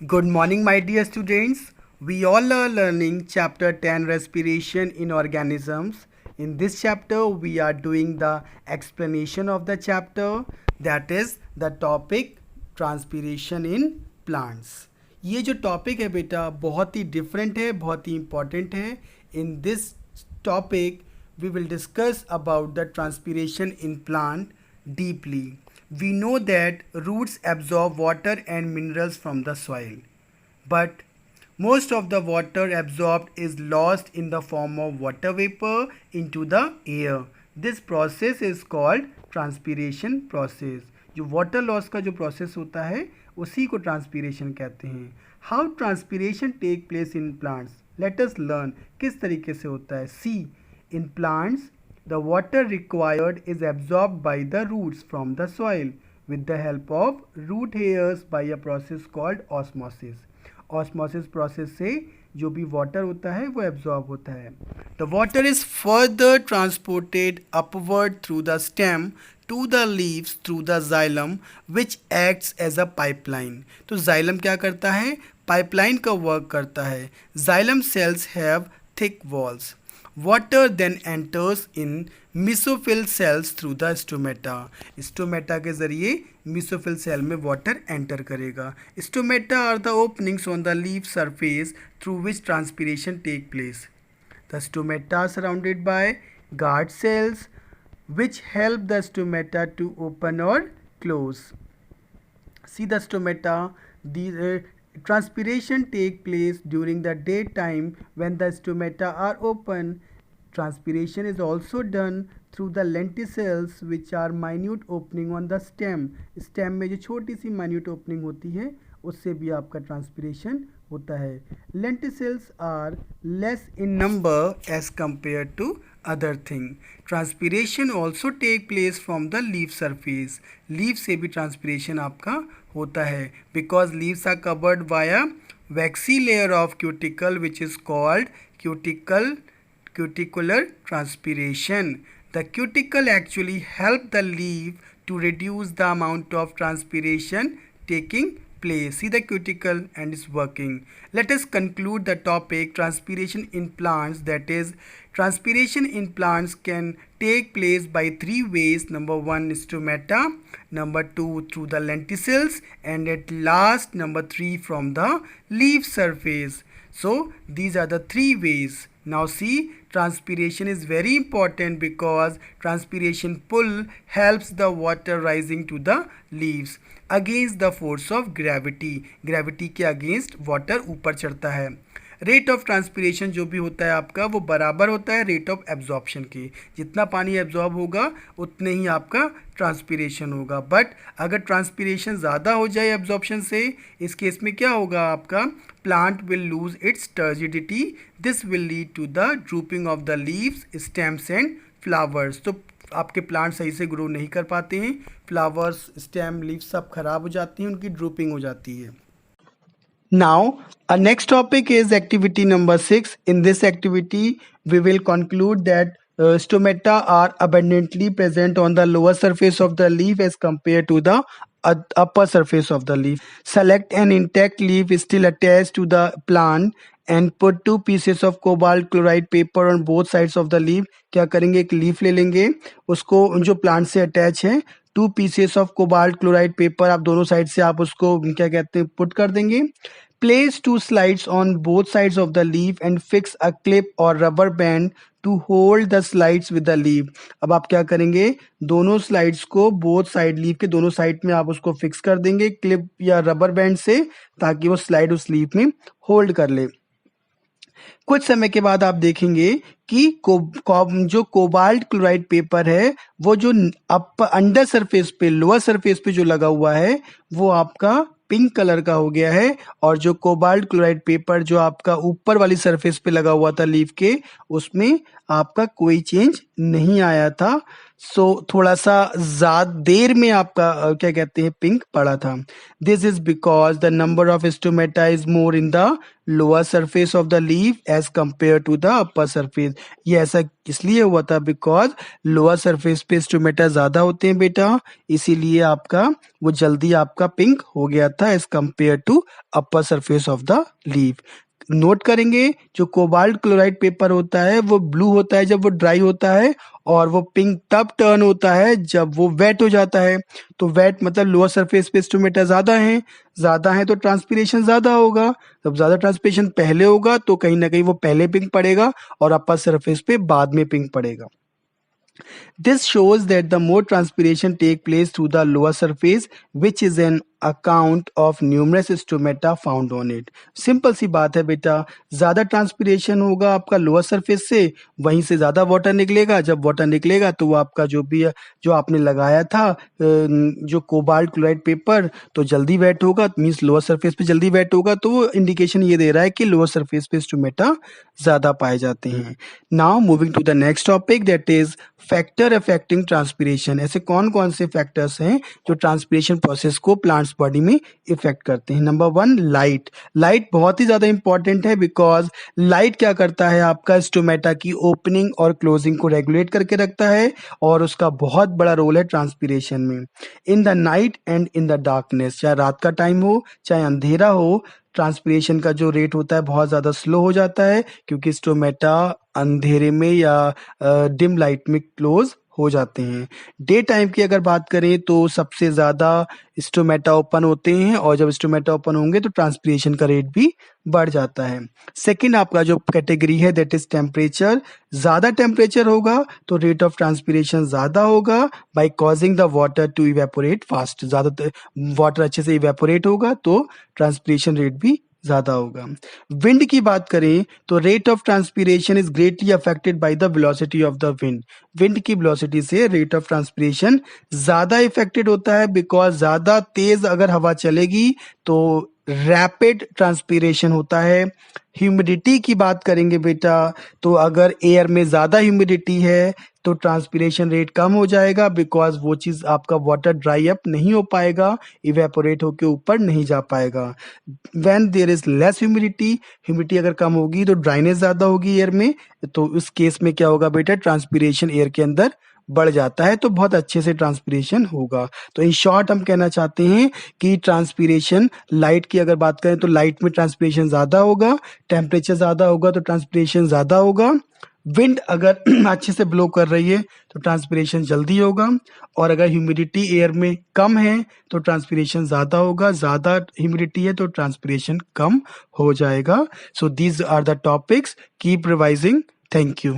Good morning, my dear students. We all are learning chapter 10 respiration in organisms. In this chapter, we are doing the explanation of the chapter, that is the topic transpiration in plants. ये जो topic है बेटा बहुत ही different है, बहुत ही important है. In this topic we will discuss about the transpiration in plant deeply. We know that roots absorb water and minerals from the soil, but most of the water absorbed is lost in the form of water vapor into the air. This process is called transpiration process. जो water loss का जो process होता है उसी को transpiration कहते हैं. How transpiration take place in plants, let us learn किस तरीके से होता है. सी, in plants, the water required is absorbed by the roots from the soil with the help of root hairs by a process called osmosis. Osmosis process से जो भी water होता है वो absorb होता है. The water is further transported upward through the stem to the leaves through the xylem which acts as a pipeline. तो xylem क्या करता है? Pipeline का work करता है. Xylem cells have thick walls. Water then enters in mesophyll cells through the stomata. Stomata के जरिए mesophyll cell में water enter करेगा. Stomata are the openings on the leaf surface through which transpiration take place. The stomata are surrounded by guard cells which help the stomata to open or close. See the stomata. These transpiration take place during the daytime when the stomata are open. Transpiration is also done through the lenticels which are minute opening on the stem. Stem में जो छोटी सी minute opening होती है उससे भी आपका transpiration होता है. Lenticels are less in number as compared to other thing. Transpiration also take place from the leaf surface. Leaf से भी transpiration आपका होता है because leaves are covered by a waxy layer of cuticle which is called cuticular transpiration. The cuticle actually help the leaf to reduce the amount of transpiration taking place. See the cuticle and it's working. Let us conclude the topic transpiration in plants, that is transpiration in plants can take place by three ways. Number one, stomata. Number two, through the lenticels, and at last number three, from the leaf surface. So these are the three ways. Now see, transpiration is very important because transpiration pull helps the water rising to the leaves against the force of gravity. Gravity के against water ऊपर चढ़ता है. Rate of transpiration जो भी होता है आपका वो बराबर होता है रेट ऑफ एब्जॉर्प्शन के. जितना पानी एब्जॉर्ब होगा उतने ही आपका ट्रांसपीरेशन होगा. बट अगर ट्रांसपीरेशन ज़्यादा हो जाए एब्जॉर्प्शन से, इस केस में क्या होगा आपका, plant will lose its turgidity. This will lead to the drooping of the leaves, stems and flowers. तो आपके प्लांट सही से ग्रो नहीं कर पाते हैं. फ्लावर्स, स्टेम, लीव्स सब खराब हो जाती हैं, उनकी ड्रूपिंग हो जाती है. Now, our next topic is activity number 6. In this activity, we will conclude that stomata are abundantly present on the lower surface of the leaf as compared to the upper surface of the leaf. Select an intact leaf still attached to the plant and put two pieces of cobalt chloride paper on both sides of the leaf. क्या करेंगे, एक leaf ले लेंगे, उसको जो plant से attach है, two pieces of cobalt chloride paper आप दोनों साइड से आप उसको क्या कहते हैं पुट कर देंगे. Place two slides on both sides of the leaf and fix a clip और rubber band to hold the slides with the leaf. अब आप क्या करेंगे, दोनों स्लाइड्स को बोथ साइड, लीफ के दोनों साइड में आप उसको फिक्स कर देंगे क्लिप या रबर बैंड से, ताकि वो स्लाइड उस लीफ में होल्ड कर ले. कुछ समय के बाद आप देखेंगे कि जो कोबाल्ट क्लोराइड पेपर है वो जो अंडर सरफेस पे, लोअर सरफेस पे जो लगा हुआ है वो आपका पिंक कलर का हो गया है, और जो कोबाल्ट क्लोराइड पेपर जो आपका ऊपर वाली सरफेस पे लगा हुआ था लीफ के, उसमें आपका कोई चेंज नहीं आया था. सो थोड़ा सा ज्यादा देर में आपका क्या कहते हैं पिंक पड़ा था. This is because the number of stomata is more in the lower surface of the leaf as compare to the upper surface. ये ऐसा इसलिए हुआ था बिकॉज लोअर सरफेस पे स्टोमेटा ज्यादा होते हैं बेटा, इसीलिए आपका वो जल्दी आपका पिंक हो गया था as compare to upper surface of the leaf. Note करेंगे जो कोबाल्ट क्लोराइड पेपर होता है वो ब्लू होता है जब वो ड्राई होता है, और वो पिंक तब टर्न होता है जब वो वेट हो जाता है. तो वेट मतलब लोअर सरफेस पे स्टोमेटा ज्यादा है तो ट्रांसपीरेशन ज्यादा होगा. जब ज्यादा ट्रांसपीरेशन पहले होगा तो कहीं ना कहीं वो पहले पिंक पड़ेगा और अपर सरफेस पे बाद में पिंक पड़ेगा. This shows that the more transpiration take place through the lower surface, which is an account of numerous stomata found on it. Simple सी बात है बेटा, ज्यादा ट्रांसपीरेशन होगा आपका लोअर सरफेस से, वहीं से ज्यादा वाटर निकलेगा. जब वाटर निकलेगा तो वो आपका जो भी जो आपने लगाया था जो कोबाल्ट क्लोराइड पेपर, तो जल्दी वेट होगा, मीन्स लोअर सरफेस पे जल्दी वेट होगा. तो वो इंडिकेशन ये दे रहा है कि लोअर सरफेस पे स्टोमेटा ज्यादा पाए जाते हैं. Now moving to the next topic, that is factor affecting transpiration. ऐसे कौन कौन से फैक्टर्स हैं जो ट्रांसपीरेशन प्रोसेस को प्लांट्स बॉडी में इफेक्ट करते हैं. Number 1, light. लाइट बहुत ही ज्यादा इंपॉर्टेंट है बिकॉज लाइट क्या करता है, आपका स्टोमेटा की ओपनिंग और क्लोजिंग को रेगुलेट करके रखता है और उसका बहुत बड़ा रोल है ट्रांसपीरेशन में. In the night and in the darkness, चाहे रात का टाइम हो चाहे अंधेरा हो, ट्रांसपीरेशन का जो रेट होता है बहुत ज़्यादा स्लो हो जाता है क्योंकि स्टोमेटा अंधेरे में या डिम लाइट में क्लोज हो जाते हैं. डे टाइम की अगर बात करें तो सबसे ज़्यादा स्टोमेटा ओपन होते हैं और जब स्टोमेटा ओपन होंगे तो ट्रांसपीरेशन का रेट भी बढ़ जाता है. सेकंड आपका जो कैटेगरी है दैट इज टेम्परेचर. ज़्यादा टेम्परेचर होगा तो रेट ऑफ ट्रांसपीरेशन ज़्यादा होगा by causing the water to evaporate fast. ज़्यादा वाटर अच्छे से इवेपोरेट होगा तो ट्रांसपीरेशन रेट भी ज्यादा होगा. विंड की बात करें तो rate of transpiration is greatly affected by the velocity of the wind. Wind की वेलोसिटी से रेट ऑफ ट्रांसपीरेशन ज्यादा इफेक्टेड होता है बिकॉज ज्यादा तेज अगर हवा चलेगी तो रैपिड ट्रांसपीरेशन होता है. ह्यूमिडिटी की बात करेंगे बेटा तो अगर एयर में ज्यादा ह्यूमिडिटी है तो ट्रांसपीरेशन रेट कम हो जाएगा बिकॉज वो चीज आपका वाटर ड्राई अप नहीं हो पाएगा, इवेपोरेट होके ऊपर नहीं जा पाएगा. When there is less humidity अगर कम होगी तो ड्राइनेस ज्यादा होगी एयर में, तो इस केस में क्या होगा बेटा, ट्रांसपीरेशन एयर के अंदर बढ़ जाता है तो बहुत अच्छे से ट्रांसपीरेशन होगा. तो इन शॉर्ट हम कहना चाहते हैं कि ट्रांसपीरेशन, लाइट की अगर बात करें तो लाइट में ट्रांसपीरेशन ज्यादा होगा, टेम्परेचर ज्यादा होगा तो ट्रांसपीरेशन ज्यादा होगा. विंड अगर अच्छे से ब्लो कर रही है तो ट्रांसपीरेशन जल्दी होगा, और अगर ह्यूमिडिटी एयर में कम है तो ट्रांसपीरेशन ज़्यादा होगा, ज़्यादा ह्यूमिडिटी है तो ट्रांसपीरेशन कम हो जाएगा. So these are the topics, keep revising. Thank you.